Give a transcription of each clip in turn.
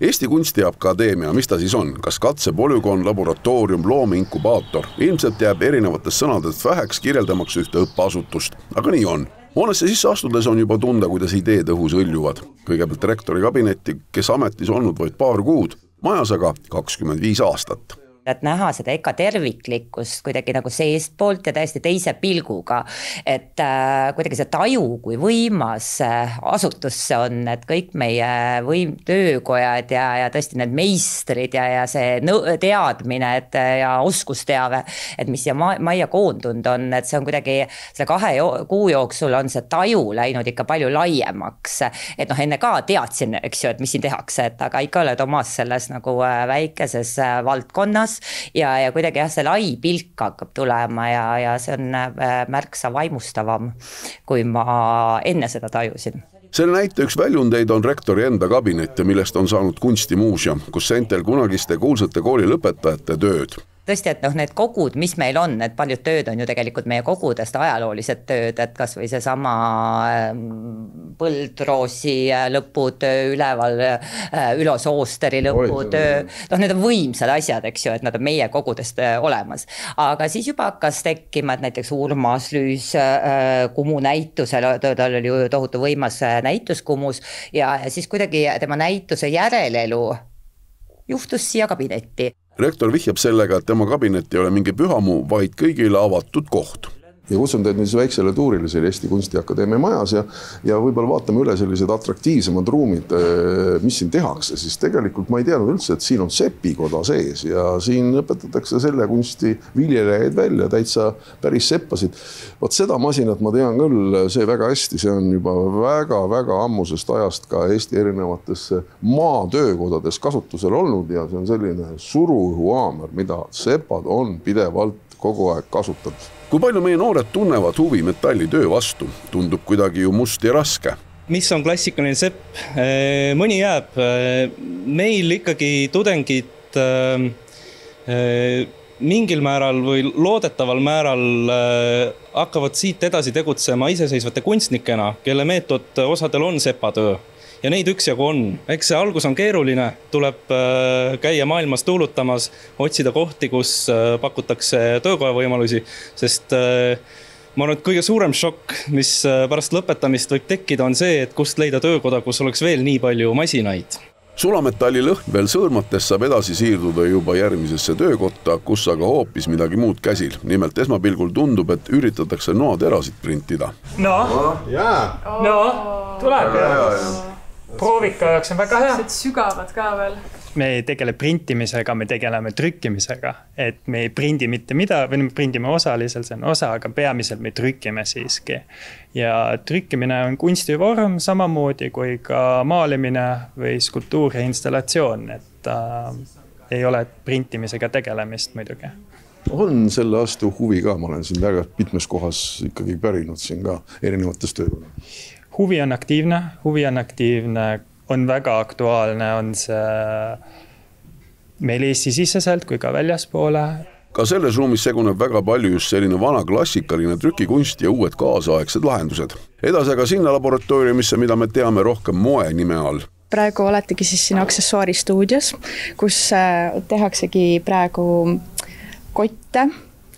Eesti Kunstiakadeemia, mis ta siis on? Kas katsepolügoon, laboratoorium, loomeinkubaator? Ilmselt jääb erinevatest sõnadest väheks kirjeldamaks ühte õppeasutust. Aga nii on. Hoonesse sisse astudes on juba tunda, kuidas ideed õhus õljuvad. Kõigepealt rektori kabinetti, kes ametis olnud vaid paar kuud, majas aga 25 aastat. Et näha seda EKA terviklikkust kuidagi nagu seestpoolt ja täiesti teise pilguga, et kuidagi see taju, kui võimas asutus see on, et kõik meie töökojad ja tõesti need meistrid ja see teadmine ja oskusteave, et mis siia majja koondunud on, et see on kuidagi selle 2 kuu jooksul on see taju läinud ikka palju laiemaks, et enne ka teadsin, eks ju, et mis siin tehakse, et aga ikka oled omas selles nagu väikeses valdkonnas, ja kuidagi see lai pilk hakkab tulema ja see on märksa vaimustavam, kui ma enne seda tajusin. Selle näite üks väljundeid on rektori enda kabinet, millest on saanud kunstimuuseum, kus sentel kunagiste kuulsate kooli lõpetajate tööd. Tõesti, et need kogud, mis meil on, et paljud tööd on ju tegelikult meie kogudest ajaloolised tööd, et kas või see sama Põldroosi lõputöö üleval, Ülo Soosteri lõputöö, need on võimsad asjad, eks ju, et nad on meie kogudest olemas. Aga siis juba hakkas tekkima, et näiteks Urmas Lüüs Kumu näitusel, tal oli ju tohutu võimas näitus Kumus ja siis kuidagi tema näituse järelelu juhtus siia kabinetti. Rektor vihjab sellega, et tema kabinet ei ole mingi pühamuu, vaid kõigile avatud koht. Ja kutsun teid nüüd väiksele tuurile selle Eesti Kunstiakadeemia majas ja võib-olla vaatame üle sellised atraktiivsemad ruumid, mis siin tehakse, siis tegelikult ma ei teadnud üldse, et siin on sepikoda sees ja siin õpetatakse selle kunsti viljelejaid välja, täitsa päris seppasid. Vaat seda masinat ma tean küll, see väga hästi, see on juba väga ammusest ajast ka Eesti erinevates maatöökodades kasutusel olnud ja see on selline suruõhuhaamer, mida sepad on pidevalt kogu aeg kasutanud. Kui palju meie noored tunnevad huvi metallitöö vastu? Tundub kuidagi ju must ja raske. Mis on klassikaline sepp? Mõni jääb. Meil ikkagi tudengid mingil määral või loodetaval määral hakkavad siit edasi tegutsema iseseisvate kunstnikena, kelle meetod osadel on sepatöö. Ja neid üksjagu on. Eks see algus on keeruline, tuleb käia maailmas tuulutamas, otsida kohti, kus pakutakse töökoja võimalusi, sest ma arvan, et kõige suurem šokk, mis pärast lõpetamist võib tekkida, on see, et kust leida töökoda, kus oleks veel nii palju masinaid. Sulametalli lõhn veel sõõrmates saab edasi siirduda juba järgmisesse töökotta, kus aga hoopis midagi muud käsil. Nimelt esmapilgul tundub, et üritatakse noaterasid printida. Tuleb proovika jaoks on väga hea. Sügavad ka veel. Me ei tegele printimisega, me tegeleme trükkimisega. Et me ei prindi mitte mida, või me prindime osaliselt, see on osa, aga peamiselt me trükkime siiski. Ja trükkimine on kunstivorm samamoodi kui ka maalimine või skulptuur ja installatsioon. Et ei ole printimisega tegelemist muidugi. On selle aasta huvi ka, ma olen siin väga mitmes kohas ikkagi pärinud siin ka erinevates töökollad. Huvi on aktiivne, on väga aktuaalne, on see meil Eesti siseselt kui ka väljaspoole. Ka selles ruumis seguneb väga palju just selline vana klassikaline trükikunst ja uued kaasaegsed lahendused. Edasi aga sinna laboratooriumisse, mida me teame rohkem moe nime all. Praegu oletegi siis siin aksessuaaristuudios, kus tehaksegi praegu kotte.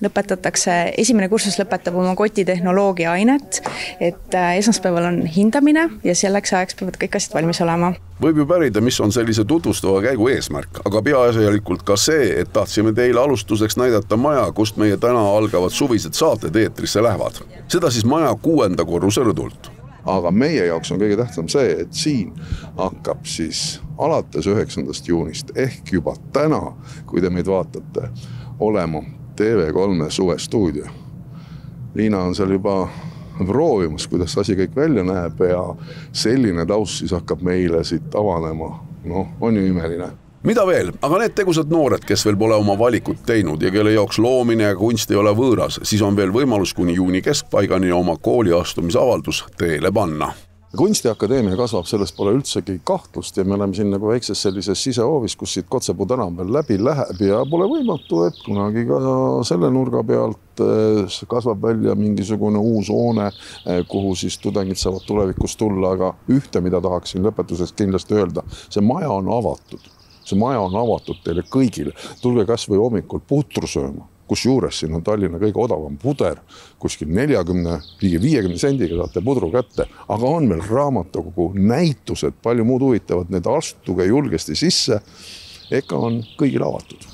Esimene kursus lõpetab oma kotitehnoloogia ainet, et esmaspäeval on hindamine ja selleks ajaks peavad kõik asjad valmis olema. Võib ju pärida, mis on sellise tutvustava käigu eesmärk, aga peaasjalikult ka see, et tahtsime teile alustuseks näidata maja, kust meie täna algavad suvised saated eetrisse lähevad. Seda siis maja 6. korruse rõdult. Aga meie jaoks on kõige tähtsam see, et siin hakkab siis alates 9. juunist ehk juba täna, kui te meid vaatate, olema TV3 suvestuudio. Liina on seal juba proovimas, kuidas asi kõik välja näeb ja selline taust siis hakkab meile siit avanema. On ju imeline. Mida veel? Aga need tegusad noored, kes veel pole oma valikut teinud ja kelle jaoks loomine ja kunst ei ole võõras, siis on veel võimalus kuni juuni keskpaigani oma kooli astumisavaldus teele panna. Kunstiakadeemia kasvab, sellest pole üldsegi kahtlust ja me oleme siin nagu väikses sellises sisehoovis, kus siit Kotsepuu tänav veel läbi läheb ja pole võimatu, et kunagi ka selle nurga pealt kasvab välja mingisugune uus hoone, kuhu siis tudengid saavad tulevikus tulla, aga ühte, mida tahaksin lõpetuseks kindlasti öelda, see maja on avatud. See maja on avatud teile kõigile. Tulge kas või hommikul putru sööma, kus juures siin on Tallinna kõige odavam puder, kuskil 40-50 sendiga saate pudru kätte, aga on meil raamatukogu, näitused, palju muud huvitavad, need astuge julgesti sisse, eka on kõigil avatud.